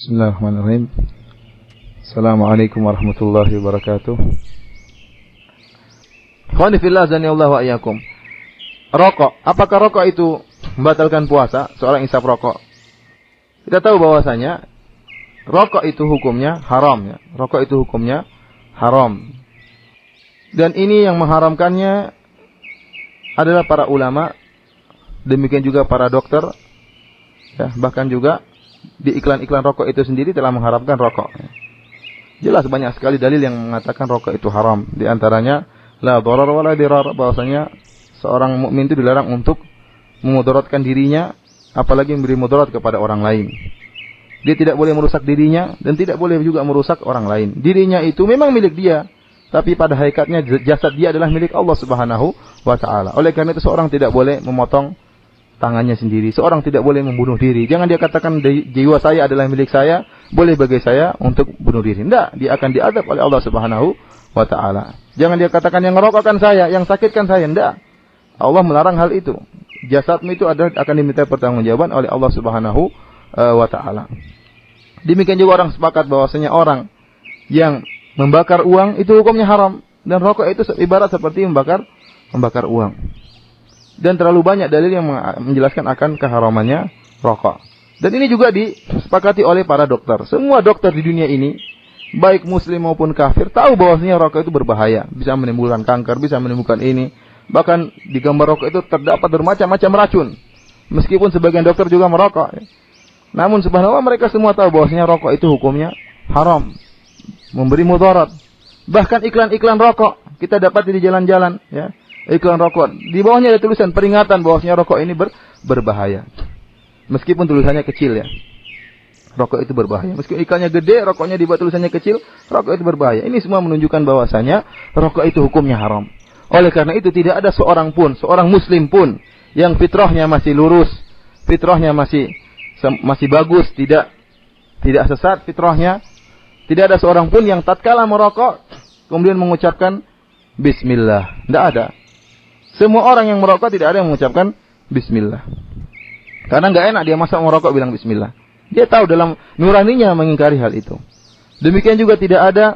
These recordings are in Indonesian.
Bismillahirrahmanirrahim. Assalamualaikum warahmatullahi wabarakatuh. Khawani fillah azanillahu wa iyyakum. Rokok, apakah rokok itu membatalkan puasa? Seorang isap rokok. Kita tahu bahwasanya rokok itu hukumnya haram ya. Rokok itu hukumnya haram. Dan ini yang mengharamkannya adalah para ulama, demikian juga para dokter, ya, bahkan juga di iklan-iklan rokok itu sendiri telah mengharamkan rokok. Jelas banyak sekali dalil yang mengatakan rokok itu haram. Di antaranya la dharar wa la dirar, bahwasanya seorang mukmin itu dilarang untuk memudaratkan dirinya, apalagi memberi mudarat kepada orang lain. Dia tidak boleh merusak dirinya dan tidak boleh juga merusak orang lain. Dirinya itu memang milik dia, tapi pada hakikatnya jasad dia adalah milik Allah Subhanahu wa taala. Oleh karena itu seorang tidak boleh memotong tangannya sendiri. Seorang tidak boleh membunuh diri. Jangan dia katakan jiwa saya adalah milik saya, boleh bagi saya untuk bunuh diri. Tidak, dia akan diazab oleh Allah Subhanahu wa taala. Jangan dia katakan yang merokokkan saya, yang sakitkan saya. Tidak. Allah melarang hal itu. Jasadmu itu akan diminta pertanggungjawaban oleh Allah Subhanahu wa taala. Demikian juga orang sepakat bahwasanya orang yang membakar uang itu hukumnya haram, dan rokok itu ibarat seperti membakar uang. Dan terlalu banyak dalil yang menjelaskan akan keharamannya rokok. Dan ini juga disepakati oleh para dokter. Semua dokter di dunia ini, baik muslim maupun kafir, tahu bahwasanya rokok itu berbahaya, bisa menimbulkan kanker, bisa menimbulkan ini. Bahkan di gambar rokok itu terdapat bermacam-macam racun. Meskipun sebagian dokter juga merokok. Namun subhanallah mereka semua tahu bahwasanya rokok itu hukumnya haram, memberi mudarat. Bahkan iklan-iklan rokok kita dapat di jalan-jalan, ya. Iklan rokok, di bawahnya ada tulisan peringatan bahwasanya rokok ini berbahaya. Meskipun tulisannya kecil ya. Rokok itu berbahaya. Meskipun iklannya gede, rokoknya dibuat tulisannya kecil, rokok itu berbahaya. Ini semua menunjukkan bahwasanya rokok itu hukumnya haram. Oleh karena itu tidak ada seorang pun, seorang muslim pun yang fitrahnya masih lurus, fitrahnya masih bagus, tidak sesat fitrahnya. Tidak ada seorang pun yang tatkala merokok kemudian mengucapkan bismillah. Tidak ada. Semua orang yang merokok tidak ada yang mengucapkan bismillah. Karena enggak enak dia masa merokok bilang bismillah. Dia tahu dalam nuraninya mengingkari hal itu. Demikian juga tidak ada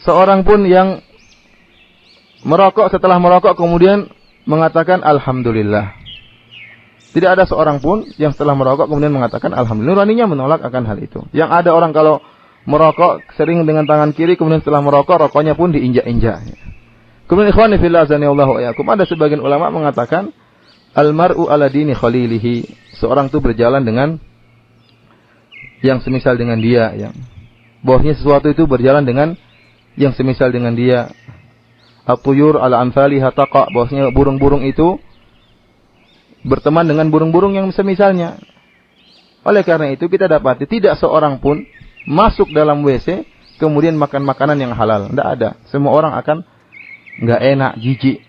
seorang pun yang merokok setelah merokok kemudian mengatakan alhamdulillah. Tidak ada seorang pun yang setelah merokok kemudian mengatakan alhamdulillah. Nuraninya menolak akan hal itu. Yang ada orang kalau merokok sering dengan tangan kiri, kemudian setelah merokok rokoknya pun diinjak-injak. Kemudian ikhwani fillah azanillahu wa iyyakum, ada sebagian ulama mengatakan almar'u ala dini khalilihi, seorang itu berjalan dengan yang semisal dengan dia, yang bahwasanya sesuatu itu berjalan dengan yang semisal dengan dia. At-tuyur ala amsaliha taqa, bahwasanya burung-burung itu berteman dengan burung-burung yang semisalnya. Oleh karena itu kita dapati tidak seorang pun masuk dalam WC kemudian makan makanan yang halal. Tidak ada. Semua orang akan nggak enak, jijik.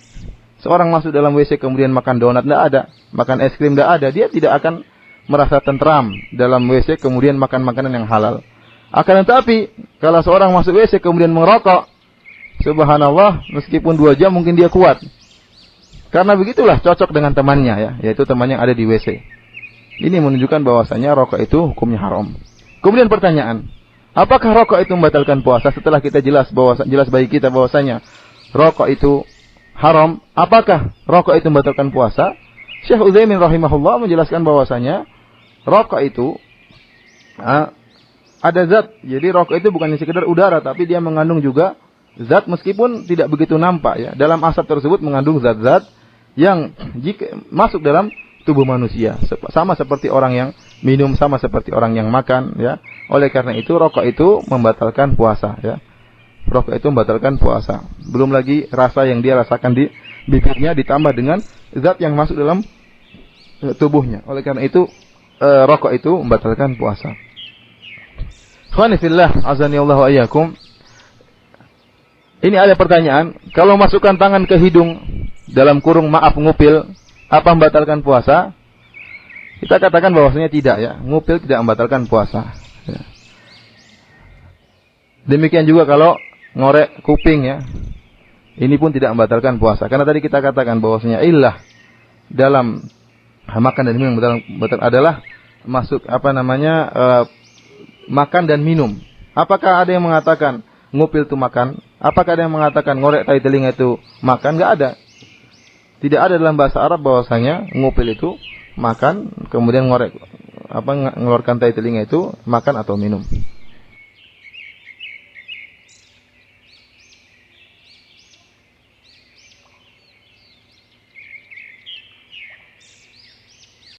Seorang masuk dalam WC kemudian makan donat, tidak ada. Makan es krim, tidak ada. Dia tidak akan merasa tentram dalam WC kemudian makan makanan yang halal. Akan tetapi kalau seorang masuk WC kemudian merokok, subhanallah, meskipun 2 jam mungkin dia kuat. Karena begitulah cocok dengan temannya, ya, yaitu teman yang ada di WC. Ini menunjukkan bahwasanya rokok itu hukumnya haram. Kemudian pertanyaan, apakah rokok itu membatalkan puasa? Setelah kita jelas bagi kita bahwasanya rokok itu haram, apakah rokok itu membatalkan puasa? Syekh Utsaimin rahimahullah menjelaskan bahwasanya rokok itu ada zat. Jadi rokok itu bukan sekedar udara, tapi dia mengandung juga zat meskipun tidak begitu nampak, ya. Dalam asap tersebut mengandung zat-zat yang jika masuk dalam tubuh manusia, sama seperti orang yang minum, sama seperti orang yang makan, ya. Oleh karena itu rokok itu membatalkan puasa, ya. Rokok itu membatalkan puasa. Belum lagi rasa yang dia rasakan di bibirnya ditambah dengan zat yang masuk dalam tubuhnya. Oleh karena itu rokok itu membatalkan puasa. Ikhwani fillah azanillahu wa iyyakum. Ini ada pertanyaan, kalau masukkan tangan ke hidung dalam kurung maaf ngupil, apa membatalkan puasa? Kita katakan bahwasanya tidak, ya. Ngupil tidak membatalkan puasa, ya. Demikian juga kalau ngorek kuping, ya. Ini pun tidak membatalkan puasa. Karena tadi kita katakan bahwasanya illah dalam makan dan minum yang batal adalah masuk makan dan minum. Apakah ada yang mengatakan ngupil itu makan? Apakah ada yang mengatakan ngorek tai telinga itu makan? Enggak ada. Tidak ada dalam bahasa Arab bahwasanya ngupil itu makan, kemudian ngorek ngeluarkan tai telinga itu makan atau minum.